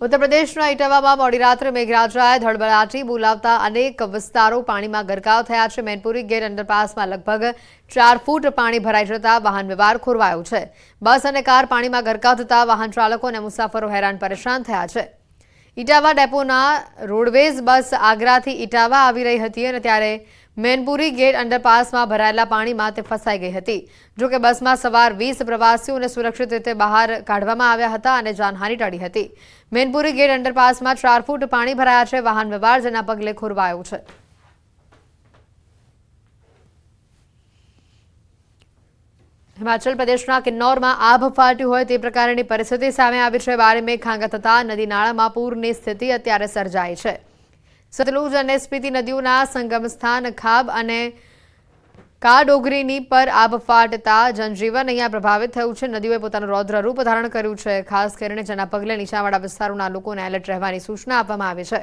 ઉત્તર પ્રદેશના ઇટાવામાં મોડી રાત્રે મેઘરાજાએ ધડબડાટી બોલાવતા અનેક વિસ્તારો પાણીમાં ગરકાવ થયા છે। મેનપુરી ગેટ અંડરપાસમાં લગભગ 4 ફૂટ પાણી ભરાઈ જતા વાહન વ્યવહાર ખોરવાયો છે। બસ અને કાર પાણીમાં ગરકાવ થતા વાહન ચાલકો અને મુસાફરો હેરાન પરેશાન થયા છે। ઇટાવા ડેપોના રોડવેઝ બસ આગ્રાથી ઇટાવા આવી રહી હતી અને ત્યારે મેનપુરી ગેટ અંડરપાસમાં ભરાયેલા પાણીમાં તે ફસાઈ ગઈ હતી। જો કે બસમાં સવાર 20 પ્રવાસીઓને સુરક્ષિત રીતે બહાર કાઢવામાં આવ્યા હતા અને જાનહાનિ ટળી હતી। મેનપુરી ગેટ અંડરપાસમાં 4 ફૂટ પાણી ભરાયા છે। વાહન વ્યવહાર જેના પગલે ખોરવાયો છે। हिमाचल प्रदेशના કિન્નૌરમાં આભ ફાટ્યું હોય તે પ્રકારની પરિસ્થિતિ સામે આવી છે। ભારે મેઘખાંગા થતા નદી નાળામાં પૂરની સ્થિતિ અત્યારે સર્જાઈ છે। સતલુજ અને સ્પીતિ નદીઓના સંગમ સ્થાન ખાબ અને કાડોગરીની પર આભ ફાટતા જનજીવન અહીંયા પ્રભાવિત થયું છે। નદીઓએ પોતાનું રૌદ્ર રૂપ ધારણ કર્યું છે, ખાસ કરીને જેના પગલે નીચાણવાળા વિસ્તારોના લોકોને એલર્ટ રહેવાની સૂચના આપવામાં આવી છે।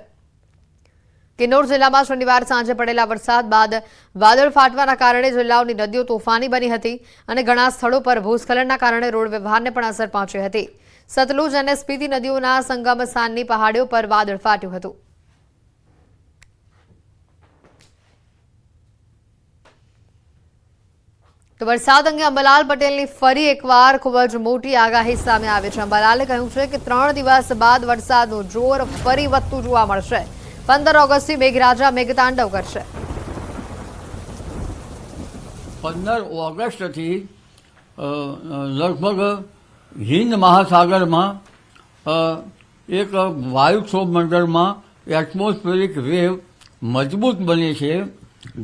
કિન્નૌર જિલ્લામાં શનિવાર સાંજે પડેલા વરસાદ બાદ વાદળ ફાટવાના કારણે જિલ્લાઓની નદીઓ તોફાની બની હતી અને ઘણા સ્થળો પર ભૂસ્ખલનના કારણે રોડ વ્યવહારને પણ અસર પહોંચી હતી। સતલુજ અને સ્પીતિ નદીઓના સંગમ સ્થાનની પહાડીઓ પર વાદળ ફાટ્યું હતું। તો વરસાદ અંગે અંબાલાલ પટેલની ફરી એકવાર ખૂબ જ મોટી આગાહી સામે આવી છે। અંબાલાલે કહ્યું છે કે 3 દિવસ બાદ વરસાદનું જોર ફરી વધતું જોવા મળશે। 15 ઓગસ્ટથી મેઘરાજા મેઘતાંડવ કરશે। 15 ઓગસ્ટથી લગભગ હિન્દ મહાસાગરમાં એક વાયુક્ષોભ મંડળમાં એટમોસ્ફેરિક વેવ મજબૂત બને છે,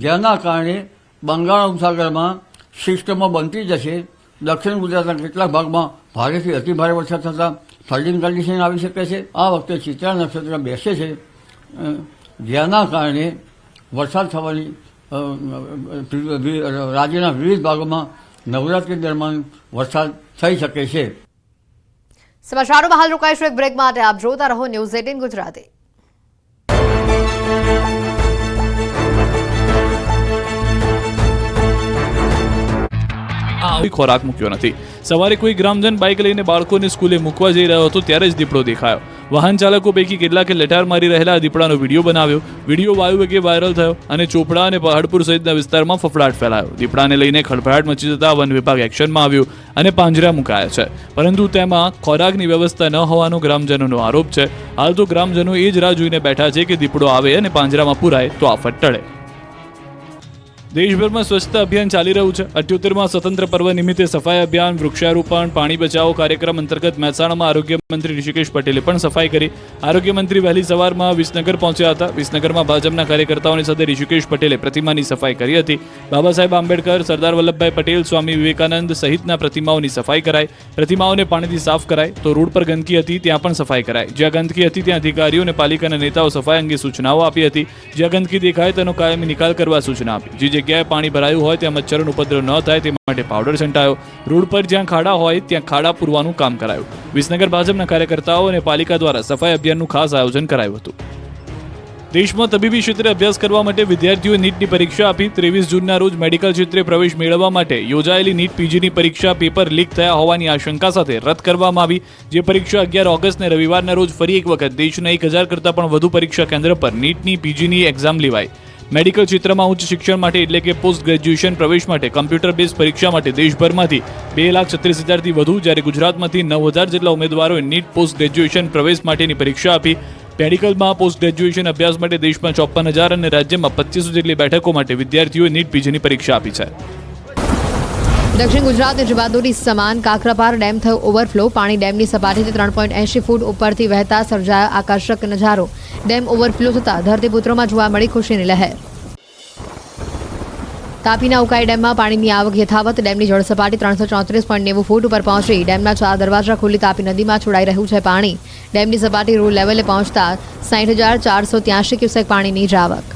જેના કારણે બંગાળ ઉપસાગરમાં સિસ્ટમો બનતી જશે। દક્ષિણ ગુજરાતના કેટલાક ભાગમાં ભારેથી અતિભારે વરસાદ થતાં ફ્લડિંગ કન્ડિશન આવી શકે છે। આ વખતે ચિત્રા નક્ષત્ર બેસે છે, જેના કારણે વરસાદ થવાની રાજ્યના વિવિધ ભાગોમાં નવરાત્રી દરમિયાન વરસાદ થઈ શકે છે। સમાચારોમાં હાલ રોકાઈશું એક બ્રેક માટે। આપ જોતા રહો ન્યૂઝ 18 ગુજરાતી। કોઈ ખોરાક મૂક્યો નથી। સવારે કોઈ ગ્રામજન બાઇક લઈને બાળકોને સ્કૂલે મૂકવા જઈ રહ્યો હતો ત્યારે જ દીપડો દેખાયો। વાહન ચાલકો પૈકી કેટલાકે લટાર મારી રહેલા દીપડાનો વિડીયો બનાવ્યો। વિડીયો વાયુ વેગે વાયરલ થયો અને ચોપડા અને પહાડપુર સહિતના વિસ્તારમાં ફફડાટ ફેલાયો। દીપડાને લઈને ખળભળાટ મચી જતા વન વિભાગ એક્શનમાં આવ્યું અને પાંજરા મુકાયા છે, પરંતુ તેમાં ખોરાકની વ્યવસ્થા ન હોવાનો ગ્રામજનોનો આરોપ છે। હાલ તો ગ્રામજનો એ જ રાહ જોઈને બેઠા છે કે દીપડો આવે અને પાંજરામાં પુરાય તો આફત ટળે। દેશભરમાં સ્વચ્છતા અભિયાન ચાલી રહ્યું છે। 78માં સ્વતંત્ર પર્વ નિમિત્તે સફાઈ અભિયાન, વૃક્ષારોપણ, પાણી બચાવો કાર્યક્રમ અંતર્ગત મહેસાણામાં આરોગ્ય મંત્રી ઋષિકેશ પટેલે પણ સફાઈ કરી। આરોગ્ય મંત્રી વહેલી સવારમાં વિસનગર પહોંચ્યા હતા। વિસનગરમાં ભાજપના કાર્યકર્તાઓની સાથે ઋષિકેશ પટેલે પ્રતિમાની સફાઈ કરી હતી। બાબા સાહેબ આંબેડકર, સરદાર વલ્લભભાઈ પટેલ, સ્વામી વિવેકાનંદ સહિતના પ્રતિમાઓની સફાઈ કરાઈ। પ્રતિમાઓને પાણીથી સાફ કરાય તો રોડ પર ગંદકી હતી ત્યાં પણ સફાઈ કરાઈ। જ્યાં ગંદકી હતી ત્યાં અધિકારીઓ અને પાલિકાના નેતાઓ સફાઈ અંગે સૂચનાઓ આપી હતી। જ્યાં ગંદકી દેખાય તેનો કાયમી નિકાલ કરવા સૂચના આપી। જગ્યાએ પાણી ભરાયું હોય ત્યાં મચ્છરનો ઉપદ્રવ ન થાય તે માટે પાવડર છંટાયો। રોડ પર જ્યાં ખાડા હોય ત્યાં ખાડા પૂરવાનું કામ કરાયું। વિસનગર ભાજપના કાર્યકર્તાઓ અને પાલિકા દ્વારા સફાઈ અભિયાનનું ખાસ આયોજન કરાયું હતું। દેશમાં તબીબી ક્ષેત્રે અભ્યાસ કરવા માટે વિદ્યાર્થીઓએ નીટની પરીક્ષા આપી। 23 જૂનના રોજ મેડિકલ ક્ષેત્રે પ્રવેશ મેળવવા માટે યોજાયેલી નીટ પીજીની પરીક્ષા પેપર લીક થયા હોવાની આશંકા સાથે રદ કરવામાં આવી। જે પરીક્ષા 11 ઓગસ્ટને રવિવારના રોજ ફરી એક વખત દેશના 1000 કરતાં પણ વધુ પરીક્ષા કેન્દ્ર પર નીટની પીજીની એક્ઝામ લેવાઈ। મેડિકલ ક્ષેત્રમાં ઉચ્ચ શિક્ષણ માટે એટલે કે પોસ્ટ ગ્રેજ્યુએશન પ્રવેશ માટે કમ્પ્યુટર બેઝ પરીક્ષા માટે દેશભરમાંથી 2,36,000થી વધુ, જ્યારે ગુજરાતમાંથી 9,000 જેટલા ઉમેદવારોએ નીટ પોસ્ટ ગ્રેજ્યુએશન પ્રવેશ માટેની પરીક્ષા આપી। મેડિકલમાં પોસ્ટ ગ્રેજ્યુએશન અભ્યાસ માટે દેશમાં 54,000 અને રાજ્યમાં 2500 જેટલી બેઠકો માટે વિદ્યાર્થીઓએ નીટ પીજીની પરીક્ષા આપી છે। દક્ષિણ ગુજરાતની જવાદોરી સમાન કાકરાપાર ડેમ થયો ઓવરફ્લો। પાણી ડેમની સપાટીથી 3.80 ફૂટ ઉપરથી વહેતા સર્જાયો આકર્ષક નજારો। ડેમ ઓવરફ્લો થતાં ધરતીપુત્રોમાં જોવા મળી ખુશીની લહેર। તાપીના ઉકાઈ ડેમમાં પાણીની આવક યથાવત। ડેમની જળ સપાટી 334.90 ફૂટ ઉપર પહોંચી। ડેમના 4 દરવાજા ખુલ્લી તાપી નદીમાં છોડાઈ રહ્યું છે પાણી। ડેમની સપાટી રૂ લેવલે પહોંચતા 60,483 ક્યુસેક પાણીની આવક।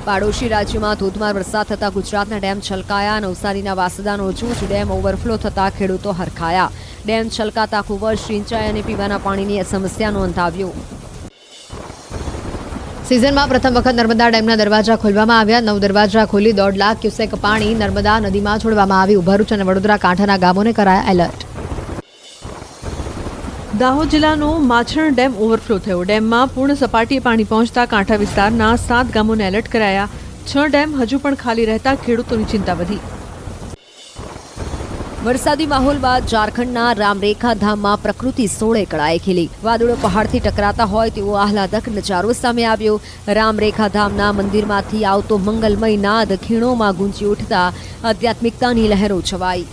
પાડોશી રાજ્યમાં ધોધમાર વરસાદ થતાં ગુજરાતના ડેમ છલકાયા। નવસારીના વાસદાનો જૂજ ડેમ ઓવરફ્લો થતાં ખેડૂતો હરખાયા। ડેમ છલકાતા ખૂબ જ સિંચાઈ અને પીવાના પાણીની સમસ્યાનો અંત આવ્યો। સિઝનમાં પ્રથમ વખત નર્મદા ડેમના દરવાજા ખોલવામાં આવ્યા। 9 દરવાજા ખોલી 1.5 લાખ ક્યુસેક પાણી નર્મદા નદીમાં છોડવામાં આવ્યું। ભરૂચ અને વડોદરા કાંઠાના ગામોને કરાયા એલર્ટ। દાહોદ જિલ્લાનો માછણ ડેમ ઓવરફ્લો થયો. ડેમમાં પૂર્ણ સપાટીએ પાણી પહોંચતા કાંઠા વિસ્તારના 7 ગામોને એલર્ટ કરાયા. 6 ડેમ હજુ પણ ખાલી રહેતા ખેડૂતોની ચિંતા વધી. વરસાદી માહોલ બાદ ઝારખંડના રામરેખા ધામમાં પ્રકૃતિ સોળે કળાએ ખીલી. વાદળો પહાડથી ટકરાતા હોય તેવો આહલાદક નજારો સામે આવ્યો. રામરેખા ધામના મંદિરમાંથી આવતો મંગલમય નાદ ખીણોમાં ગુંજી ઉઠતા આધ્યાત્મિકતાની લહેરો છવાઈ.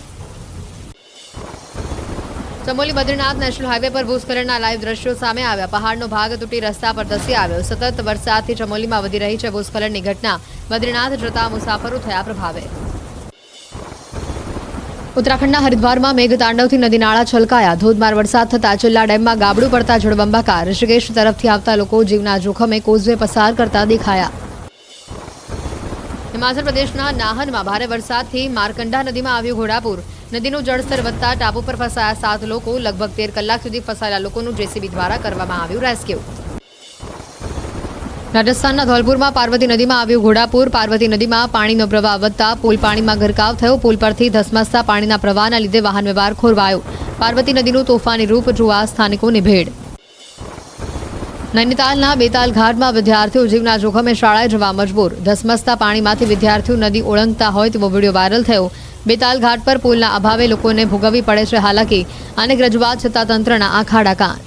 ચમોલી બદ્રીનાથ નેશનલ હાઈવે પર ભૂસ્ખલનના લાઈવ દ્રશ્યો સામે આવ્યા. પહાડનો ભાગ તૂટી રસ્તા પર ધસી આવ્યો. સતત વરસાદથી ચમોલીમાં વધી રહી છે ભૂસ્ખલનની ઘટના. બદ્રીનાથ જતા મુસાફરો થયા પ્રભાવે. ઉત્તરાખંડના હરિદ્વારમાં મેઘતાંડવથી નદી નાળા છલકાયા. ધોધમાર વરસાદ થતા ચિલ્લા ડેમમાં ગાબડું પડતા જળબંબાકાર. ઋષિકેશ તરફથી આવતા લોકો જીવના જોખમે કોઝવે પસાર કરતા દેખાયા. હિમાચલ પ્રદેશના નાહનમાં ભારે વરસાદથી મારકંડા નદીમાં આવ્યું ઘોડાપૂર. નદીનું જળસ્તર વધતા ટાપુ પર ફસાયા 7 લોકો. લગભગ 13 કલાક સુધી ફસાયેલા લોકોનું જેસીબી દ્વારા કરવામાં આવ્યું રેસ્ક્યુ. રાજસ્થાનના ધોલપુરમાં પાર્વતી નદીમાં આવ્યું ઘોડાપૂર. પાર્વતી નદીમાં પાણીનો પ્રવાહ વધતા પુલ પાણીમાં ગરકાવ થયો. પુલ પરથી ધસમસતા પાણીના પ્રવાહના લીધે વાહન વ્યવહાર ખોરવાયો. પાર્વતી નદીનું તોફાની રૂપ જોવા સ્થાનિકોની ભીડ. નૈનીતાલના બેતાલ ઘાટમાં વિદ્યાર્થીઓ જીવના જોખમે શાળાએ જવા મજબૂર. ધસમસતા પાણીમાંથી વિદ્યાર્થીઓ નદી ઓળંગતા હોય તેવો વિડીયો વાયરલ થયો. બેતાલ ઘાટ પર પુલના અભાવે લોકોને ભોગવવી પડે છે હાલાકી. અનેક રજૂઆત છતાં તંત્રના આંખ આડા કાન.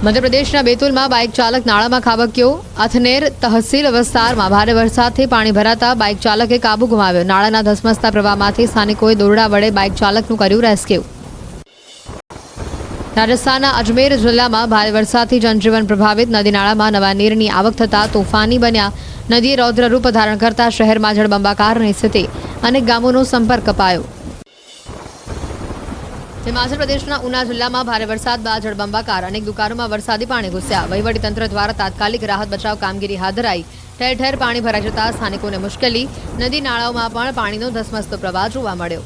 મધ્યપ્રદેશના બેતુલમાં બાઇક ચાલક નાળામાં ખાબક્યો. અથનેર તહસીલ વિસ્તારમાં ભારે વરસાદથી પાણી ભરાતા બાઇક ચાલકે કાબુ ગુમાવ્યો. નાળાના ધસમસતા પ્રવાહમાંથી સ્થાનિકોએ દોરડા વડે બાઇક ચાલકનું કર્યું રેસ્ક્યુ. રાજસ્થાનના અજમેર જિલ્લામાં ભારે વરસાદથી જનજીવન પ્રભાવિત. નદી નાળામાં નવા નીરની આવક થતાં તોફાની બન્યા. નદીએ રૌદ્ર રૂપ ધારણ કરતા શહેરમાં જળબંબાકારની સ્થિતિ. અનેક ગામોનો સંપર્ક કપાયો. હિમાચલ પ્રદેશના ઉના જિલ્લામાં ભારે વરસાદ બાદ જળબંબાકાર. અનેક દુકાનોમાં વરસાદી પાણી ઘૂસ્યા. વહીવટીતંત્ર દ્વારા તાત્કાલિક રાહત બચાવ કામગીરી હાથ ધરાઈ. ઠેર ઠેર પાણી ભરાઈ જતા સ્થાનિકોને મુશ્કેલી. નદી નાળાઓમાં પણ પાણીનો ધસમસતો પ્રવાહ જોવા મળ્યો.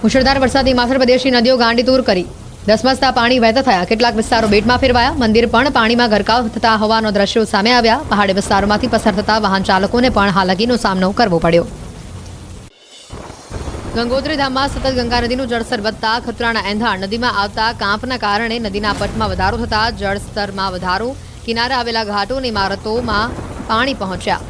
મુશળધાર વરસાદે હિમાચલ પ્રદેશની નદીઓ ગાંડીતૂર કરી. ધસમસતા પાણી વહેતા થયા. કેટલાક વિસ્તારો બેટમાં ફેરવાયા. મંદિર પણ પાણીમાં ગરકાવ થતા હોવાનો દ્રશ્યો સામે આવ્યા. પહાડી વિસ્તારોમાંથી પસાર થતા વાહન ચાલકોને પણ હાલાકીનો સામનો કરવો પડ્યો. ગંગોત્રી ધામમાં સતત ગંગા નદીનું જળસ્તર વધતા ખતરાના એંધાણ. નદીમાં આવતા કાંપના કારણે નદીના પટમાં વધારો થતા જળસ્તરમાં વધારો. કિનારે આવેલા ઘાટો અને ઇમારતોમાં પાણી પહોંચ્યા.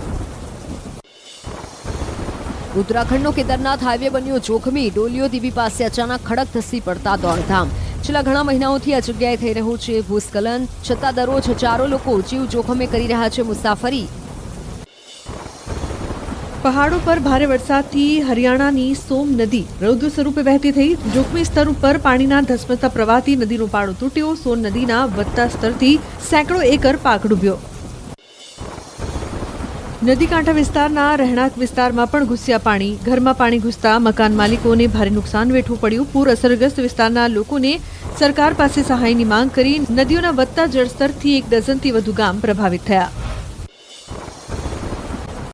ઉત્તરાખંડનો કેદારનાથ હાઈવે બન્યો જોખમી. ડોલીઓ દેવી પાસે અચાનક ખડક ધસી પડતા દોડધામ. છેલ્લા ઘણા મહિનાઓથી આ જગ્યાએ થઈ રહ્યું છે ભૂસ્ખલન. છતાં દરરોજ હજારો લોકો જીવ જોખમે કરી રહ્યા છે મુસાફરી. પહાડો પર ભારે વરસાદથી હરિયાણાની સોમ નદી રૌદ્ર સ્વરૂપે વહેતી થઈ. જોખમી સ્તર ઉપર પાણીના ધસમસતા પ્રવાહથી નદીનો પાળો તૂટ્યો. સોન નદીના વધતા સ્તરથી સેંકડો એકર પાક ડૂબ્યો. નદી કાંઠા વિસ્તારના રહેણાંક વિસ્તારમાં પણ ઘૂસ્યા પાણી. ઘરમાં પાણી ઘૂસતા મકાન માલિકોને ભારે નુકસાન વેઠવું પડ્યું. પૂર અસરગ્રસ્ત વિસ્તારના લોકોને સરકાર પાસે સહાયની માંગ કરી. નદીઓના વધતા જળસ્તરથી 1 ડઝનથી વધુ ગામ પ્રભાવિત થયા.